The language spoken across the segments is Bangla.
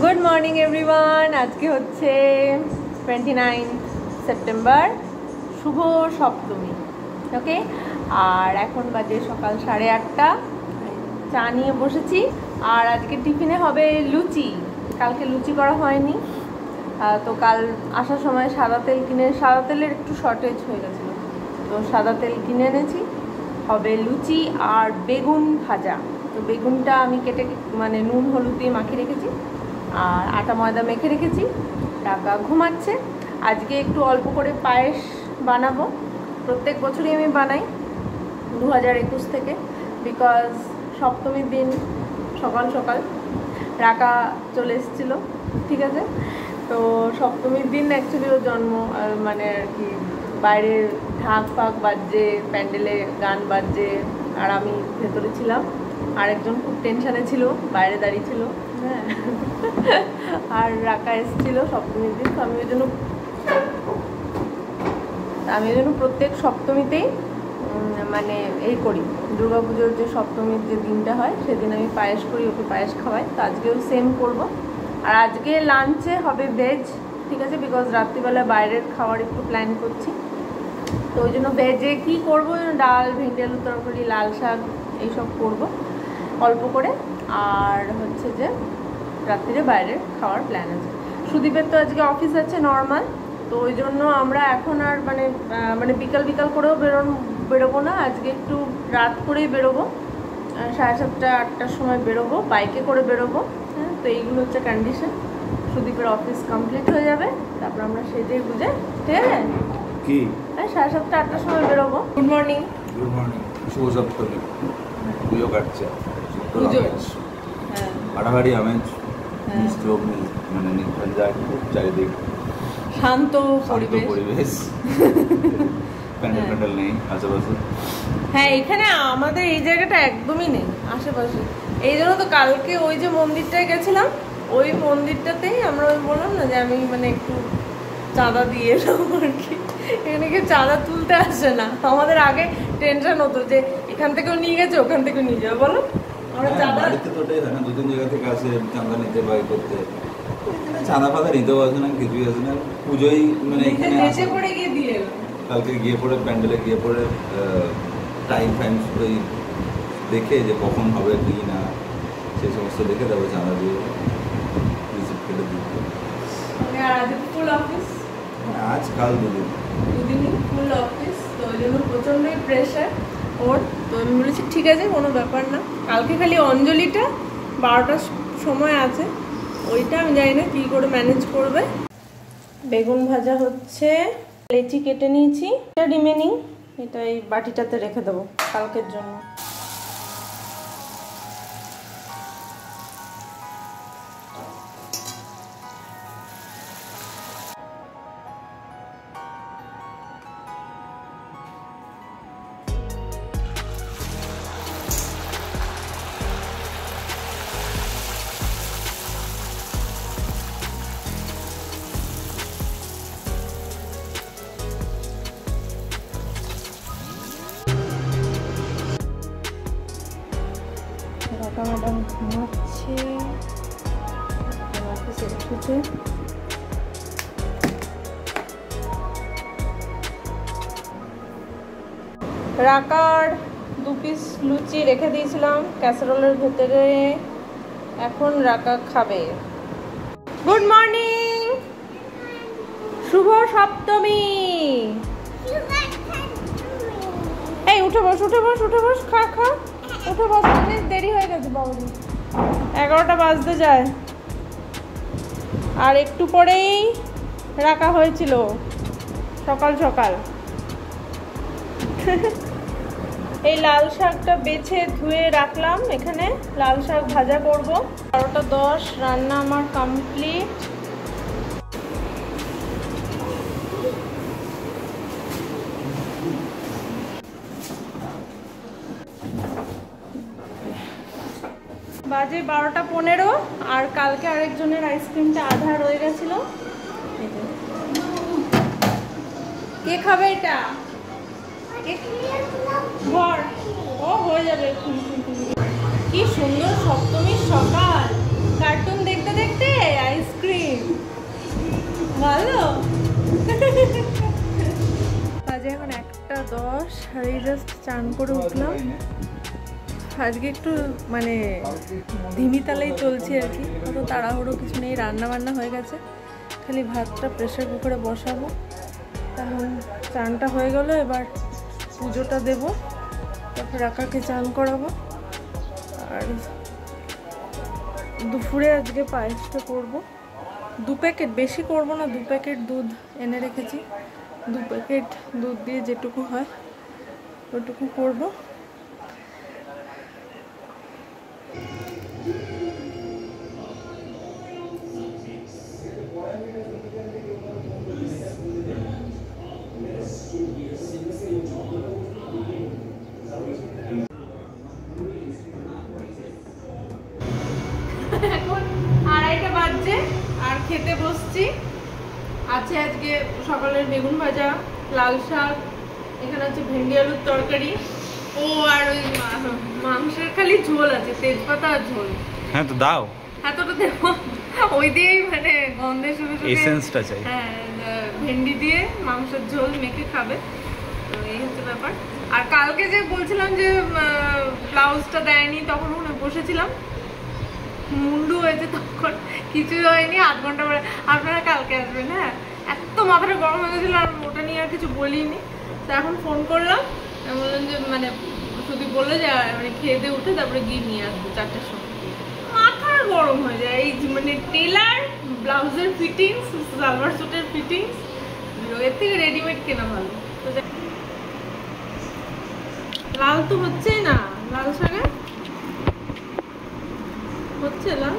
Good morning everyone. আজকে হচ্ছে 29 সেপ্টেম্বর, শুভ সপ্তমী। ওকে, আর এখন বাজে সকাল 8:30। চা নিয়ে বসেছি। আর আজকে টিফিনে হবে লুচি। কালকে লুচি করা হয়নি, তো কাল আসার সময় সাদা তেলের একটু শর্টেজ হয়ে গেছিলো, তো সাদা তেল কিনে এনেছি। হবে লুচি আর বেগুন ভাজা। তো বেগুনটা আমি কেটে নুন হলুদ দিয়ে মাখিয়ে রেখেছি, আর আটা ময়দা মেখে রেখেছি। টাকা ঘুমাচ্ছে। আজকে একটু অল্প করে পায়েস বানাবো। প্রত্যেক বছরই আমি বানাই 2021 থেকে, বিকজ সপ্তমীর দিন সকাল সকাল রাকা চলে এসেছিলো। ঠিক আছে, তো সপ্তমীর দিন অ্যাকচুয়ালি ওর জন্ম, আর কি বাইরে ঢাক ফাঁক বাজছে, প্যান্ডেলে গান বাজছে, আর আমি ভেতরে ছিলাম। আরেকজন খুব টেনশানে ছিল, বাইরে দাঁড়িয়ে ছিল। হ্যাঁ, আর রাকা এসেছিল সপ্তমীর দিন। তো আমি ওই জন্য প্রত্যেক সপ্তমীতেই এই করি, দুর্গাপুজোর যে সপ্তমীর যে দিনটা হয় সেদিন আমি পায়েস করি, ওকে পায়েস খাওয়াই। তো আজকেও সেম করব। আর আজকে লাঞ্চে হবে ভেজ। ঠিক আছে, বিকজ রাত্রিবেলা বাইরের খাওয়ার একটু প্ল্যান করছি। তো ওই জন্য ভেজে কী করবো, ডাল, ভেন্ডি আলু তরকারি, লাল শাক এইসব করব অল্প করে। আর হচ্ছে যে রাত্রিরে বাইরের খাওয়ার প্ল্যান আছে। সুদীপের তো আজকে অফিস আছে নর্মাল, তো ওই জন্য আমরা এখন আর বিকাল করেও বেরোবো না। আজকে একটু রাত করেই বেরোবো, 7:30 8টার সময় বেরোবো, বাইকে করে বেরোবো। হ্যাঁ, তো এইগুলো হচ্ছে কন্ডিশন। সুদীপের অফিস কমপ্লিট হয়ে যাবে, তারপর আমরা সেজে বুঝে, ঠিক আছে, কি 7:30 8টার সময় বেরোবো। Good morning. গুড মর্নিং, শুভ সপ্তমী। পুজো কাটছে, হাড়াহাড়ি আমেজ, চারিদিক শান্ত পরিবেশ, প্যান্ডেল নেই আশেপাশে। হ্যাঁ, এখানে আমাদের এই জায়গাটা একদমই নেই আশেপাশে। এই জন্য তো কালকে ওই যে মন্দিরটায় গেছিলাম, ওই মন্দিরটাতেই আমরা বললাম না যে আমি একটু চাঁদা দিয়ে এলাম আর কি। এখানে কেউ চাঁদা তুলতে আসে না। আমাদের আগে টেনশন হতো যে এখান থেকেও নিয়ে গেছে, ওখান থেকেও নিয়ে যাবে। বলো, আমরা চাঁদা ওটাই হয় না, 2-3 জায়গা থেকে আসে চাঁদা নিতে বাই করতে। চাঁদা ফাঁদা নিতেও আসে না, কিছুই আসে না। পুজোই এখানে পড়ে গিয়ে দিয়ে কালকে গিয়ে পড়ে প্যান্ডেলে গিয়ে পড়ে টাইম ওই দেখে যে কখন হবে কি না, সেই সমস্ত দেখে তারপরে চাঁদা দিয়ে রিসিপ্ট কেটে দিতে। ফুল অফিস, আজ কাল দুদিনই ফুল অফিস। তো ওই জন্য প্রচণ্ডই প্রেশার ওর। তো আমি বলেছি ঠিক আছে, কোনো ব্যাপার না। কালকে খালি অঞ্জলিটা 12টার সময় আছে, ওইটা আমি জানি না কী করে ম্যানেজ করবে। বেগুন ভাজা হচ্ছে, লেচি কেটে নিয়েছি, এটা রিমেনিং, এটা এই বাটিটাতে রেখে দেবো কালকের জন্য। ম্যাডাম ঘুমাচ্ছে, অফিসে উঠেছে। রাকার 2 পিস লুচি রেখে দিয়েছিলাম ক্যাসারোলের ভেতরে, এখন রাকা খাবে। গুড মর্নিং, শুভ সপ্তমী। এই উঠে বস, খা উঠে বস, অনেক দেরি হয়ে গেছে বাবুরি, 11টা বাজতে যায়। আর একটু পরেই রাখা হয়েছিল সকাল সকাল। এই লাল শাকটা বেছে ধুয়ে রাখলাম, এখানে লাল শাক ভাজা করব। 12:10, রান্না আমার কমপ্লিট। বাজে 12:15, আর কালকে আরেকজনের আইসক্রিমটা আধা রয়ে গেছিল। কে খাবে এটা? ঘর ও হয়ে যাবে। কি সুন্দর সপ্তমীর সকাল, কার্টুন দেখতে দেখতে ভালো। আজ এখন 1:10 আর এই জাস্ট চান করে উঠলাম। আজকে একটু মানে ধিমি তালেই চলছে আর কি, অত তাড়াহুড়ো কিছু নেই। রান্না বান্না হয়ে গেছে, খালি ভাতটা প্রেসার কুকারে বসাবো। তখন চানটা হয়ে গেল, এবার পুজোটা দেবো, তারপর রাকাকে চান করাবো। আর দুপুরে আজকে পায়েসটা করবো। 2 প্যাকেট, বেশি করবো না, 2 প্যাকেট দুধ এনে রেখেছি। 2 প্যাকেট দুধ দিয়ে যেটুকু হয় ওটুকু করবো। এখন 2:30 বাজছে আর খেতে বসছি। আছে আজকে সকালের বেগুন ভাজা, লাল শাক, এখানে আছে ভেন্ডি আলুর তরকারি, ও আর ওই মাংসের খালি ঝোল আছে, তেজপাতা আর ঝোল। হ্যাঁ তো দাও, এতটা দেবো, ওই দিয়েই মানে গন্ধে শুরু এসেন্সটা চাই। হ্যাঁ, ভেন্ডি দিয়ে মাংসের ঝোল মেখে খাবে, তো এই হচ্ছে ব্যাপার। আর কালকে যে বলছিলাম যে ব্লাউজটা দেয়নি, তখন বসেছিলাম, মুন্ডু হয়েছে, তখন কিছুই হয়নি। 8 ঘন্টা পরে আপনারা কালকে আসবেন। হ্যাঁ, এত মাথাটা গরম হয়ে গেছিলো, আর ওটা নিয়ে আর কিছু বলিনি। তো এখন ফোন করলাম, বললাম যে মানে শুধু বললো যে মানে খেয়ে দিয়ে উঠে তারপরে গিয়ে নিয়ে আসবো 4টার সময়। মাথা গরম হয়ে যায় এই মানে টেলার, ব্লাউজের ফিটিংস, সালোয়ার স্যুটের ফিটিংস, এর থেকে রেডিমেড কেনা ভালো। লাল তো হচ্ছেই না, লাল শাকে হচ্ছে লাল।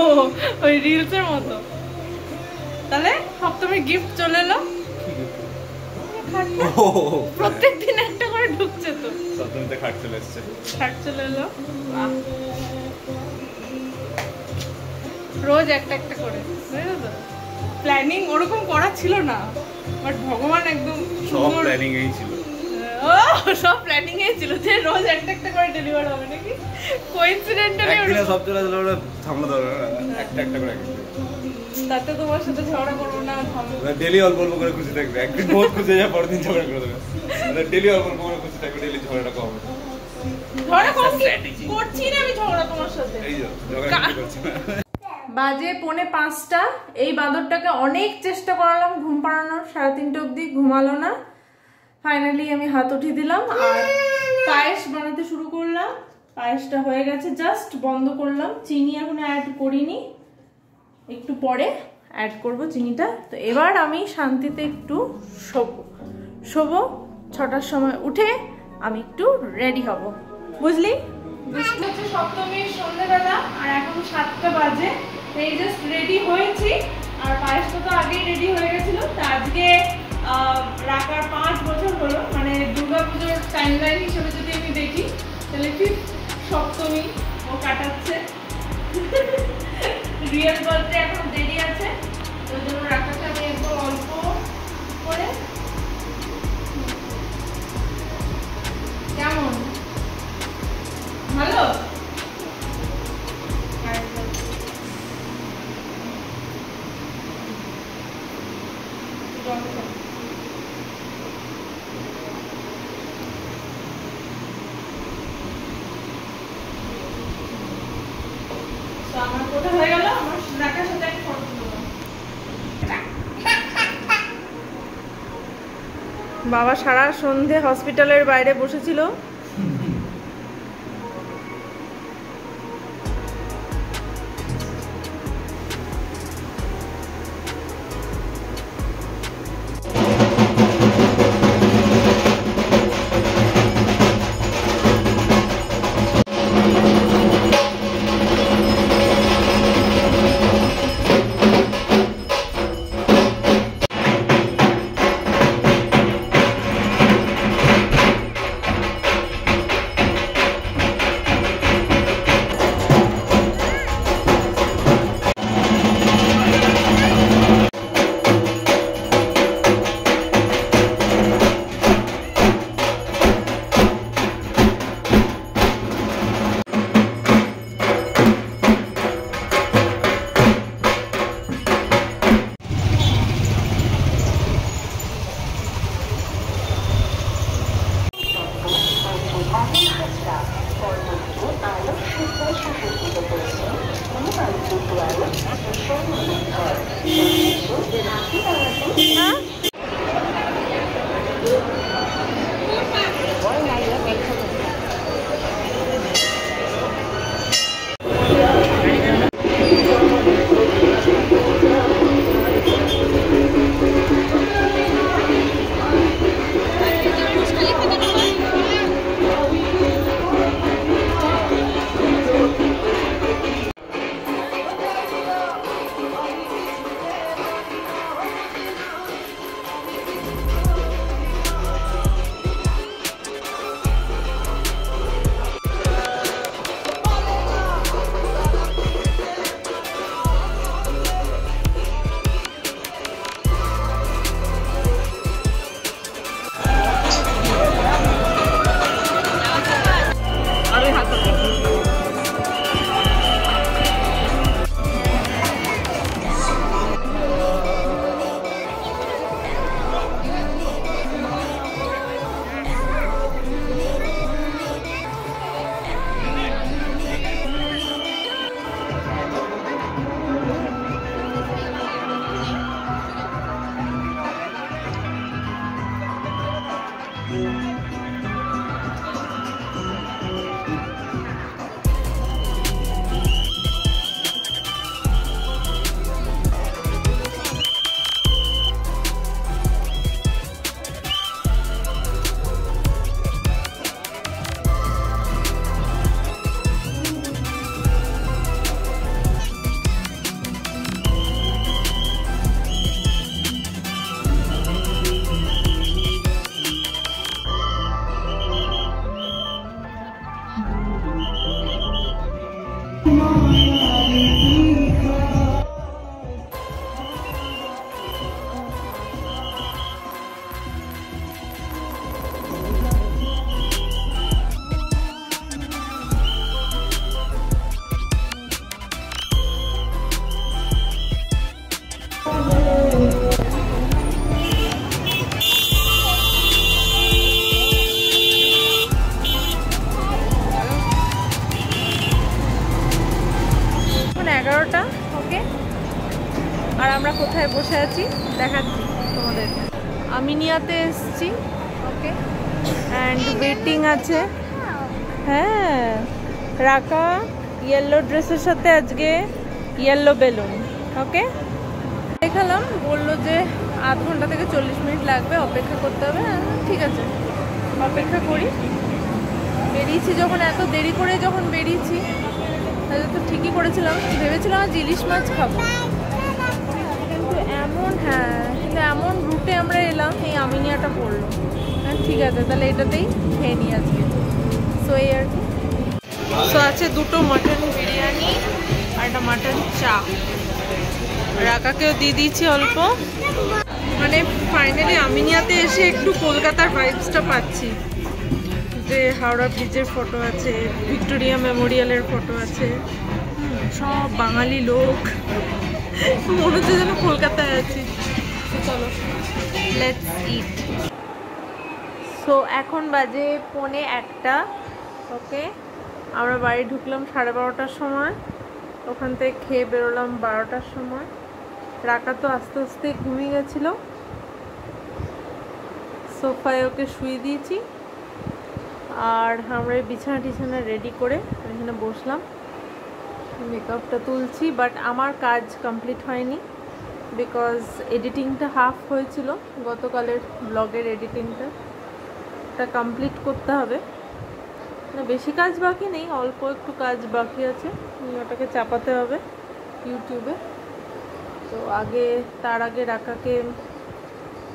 ও ওই রিলসের মতো। তাহলে সপ্তমীর গিফট চলে এলো, প্রত্যেকদিন একটা করে ঢুকছে তো। সপ্তমীতে খাট চলে এসছে, খাট চলে এলো, রোজ একটা একটা করে। প্ল্যানিং ওরকম করা ছিল না, বাট ভগবান একদম সব প্ল্যানিং এই ছিল। ও সব প্ল্যানিং এই ছিল যে রোজ একটা একটা করে ডেলিভার হবে নাকি? কোইন্সিডেন্টালি একদিনে সব চলে আসলে ওরা সামলাতে পারবে না, একটা একটা করে। তাতে তোমার সাথে ঝগড়া করবো না, ডেলি অল্প অল্প করে খুশি থাকবে, একদিন বহুত খুশি হয়ে যায়, পরের দিন ঝগড়া করে দেবে। ডেলি অল্প অল্প করে খুশি থাকবে, ডেলি ঝগড়াটা কম হবে। ঝগড়া করছি না আমি, ঝগড়া তোমার সাথে এই যে ঝগড়া করছি না। বাজে 4:45। এই বাঁদরটাকে অনেক চেষ্টা করালাম ঘুম পাড়ানোর, 3:30 অবধি ঘুমালো না। ফাইনালি আমি হাত উঠিয়ে দিলাম আর পায়েস বানাতে শুরু করলাম। পায়েসটা হয়ে গেছে, জাস্ট বন্ধ করলাম। চিনি এখন অ্যাড করিনি, একটু পরে অ্যাড করব চিনিটা। তো এবার আমি শান্তিতে একটু শোবো। 6টার সময় উঠে আমি একটু রেডি হব, বুঝলি? হচ্ছে সপ্তমীর সন্ধ্যেবেলা আর এখন 7টা বাজে। এই জাস্ট রেডি হয়েছি, আর পায়েসটা তো আগেই রেডি হয়ে গেছিল। তো আজকে রাকার 5 বছর হলো, মানে দুর্গাপুজোর টাইমলাইন হিসেবে যদি আমি দেখি তাহলে 5th সপ্তমী ও কাটাচ্ছে। রিয়েল বার্থডে এখন দেরি আছে, ওই জন্য রাকাকে আমি একটু অল্প করে। কেমন ভালো? আমার কোটা হয়ে গেল, আমার রাকার সাথে একটা ফটো তুলব। বাবা সারা সন্ধে হসপিটালের বাইরে বসেছিল। ওকে, আর আমরা কোথায় বসে আছি দেখাচ্ছি তোমাদের। আমিনিয়াতে এসছি, ওকে, অ্যান্ড ওয়েটিং আছে। হ্যাঁ, রাকা ইয়েলো ড্রেসের সাথে আজকে ইয়েলো বেলুন, ওকে। দেখালাম, বললো যে আধ ঘন্টা থেকে 40 মিনিট লাগবে, অপেক্ষা করতে হবে। ঠিক আছে, অপেক্ষা করি। বেরিয়েছি যখন, এত দেরি করে যখন বেরিয়েছি, তাহলে তো ঠিকই করেছিলাম। ভেবেছিলাম আজ ইলিশ মাছ খাবো, কিন্তু এমন রুটে আমরা এলাম, এই আমিনিয়াটা পড়লো। হ্যাঁ ঠিক আছে, তাহলে এটাতেই খেয়ে নিই আজকে। সো এই আর কি। সো আছে দুটো মাটন বিরিয়ানি আর একটা মাটন চা। রাকাকেও দিয়ে দিয়েছি অল্প। মানে ফাইনালি আমিনিয়াতে এসে একটু কলকাতার ভাইবসটা পাচ্ছি, যে হাওড়া ব্রিজের ফটো আছে, ভিক্টোরিয়া মেমোরিয়ালের ফটো আছে, সব বাঙালি লোক, মনে হচ্ছে যেন কলকাতায় আছি। চলো লেটস ইট। সো এখন বাজে 1:45, ওকে। আমরা বাড়ি ঢুকলাম 12:30টার সময়, ওখান থেকে খেয়ে বেরোলাম 12টার সময়। রাকা তো আস্তে আস্তে ঘুমিয়ে গেছিলো, সোফায় ওকে শুয়ে দিয়েছি। আর আমরা বিছানা টিছানা রেডি করে এখানে বসলাম, মেকআপটা তুলছি। বাট আমার কাজ কমপ্লিট হয়নি, বিকজ এডিটিংটা হাফ হয়েছিল, গতকালের ব্লগের এডিটিংটা কমপ্লিট করতে হবে। না বেশি কাজ বাকি নেই, অল্প একটু কাজ বাকি আছে, ওটাকে চাপাতে হবে ইউটিউবে। তো তার আগে রাকাকে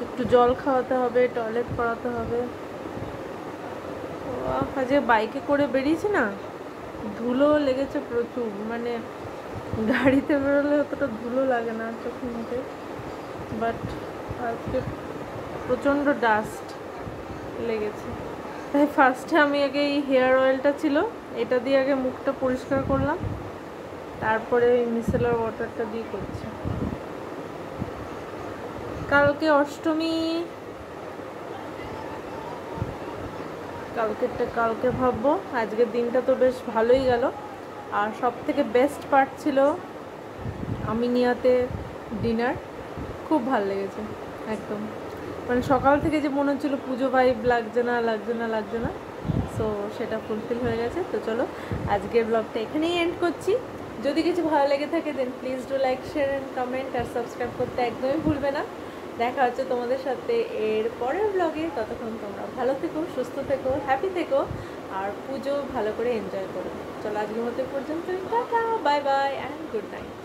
একটু জল খাওয়াতে হবে, টয়লেট করাতে হবে। আজকে বাইকে করে বেরিয়েছি না, ধুলো লেগেছে প্রচুর। মানে গাড়িতে বেরোলে অতটা ধুলো লাগে না চোখে মুখে, বাট আজকে প্রচণ্ড ডাস্ট লেগেছে। তাই ফার্স্টে আমি আগে এই হেয়ার অয়েলটা ছিল, এটা দিয়ে আগে মুখটা পরিষ্কার করলাম, তারপরে ওই মিসেলার ওয়াটারটা দিয়ে করছি। কালকে অষ্টমী, কালকে ভাববো। আজকের দিনটা তো বেশ ভালোই গেল। আর সব থেকে বেস্ট পার্ট ছিল আমিনিয়াতে ডিনার, খুব ভালো লেগেছে একদম। মানে সকাল থেকে যে মনে হচ্ছিলো পুজো ভাইব লাগছে না, সো সেটা ফুলফিল হয়ে গেছে। তো চলো আজকের ব্লগটা এখানেই এন্ড করছি। যদি কিছু ভালো লেগে থাকে then please do like, share and comment, আর সাবস্ক্রাইব করতে একদমই ভুলবে না। দেখা হচ্ছে তোমাদের সাথে এর পরের ব্লগে। ততক্ষণ তোমরা ভালো থেকো, সুস্থ থেকো, হ্যাপি থেকো, আর পুজো ভালো করে এনজয় করো। চলো আজকের মতো পর্যন্ত, tata, bye bye and good night.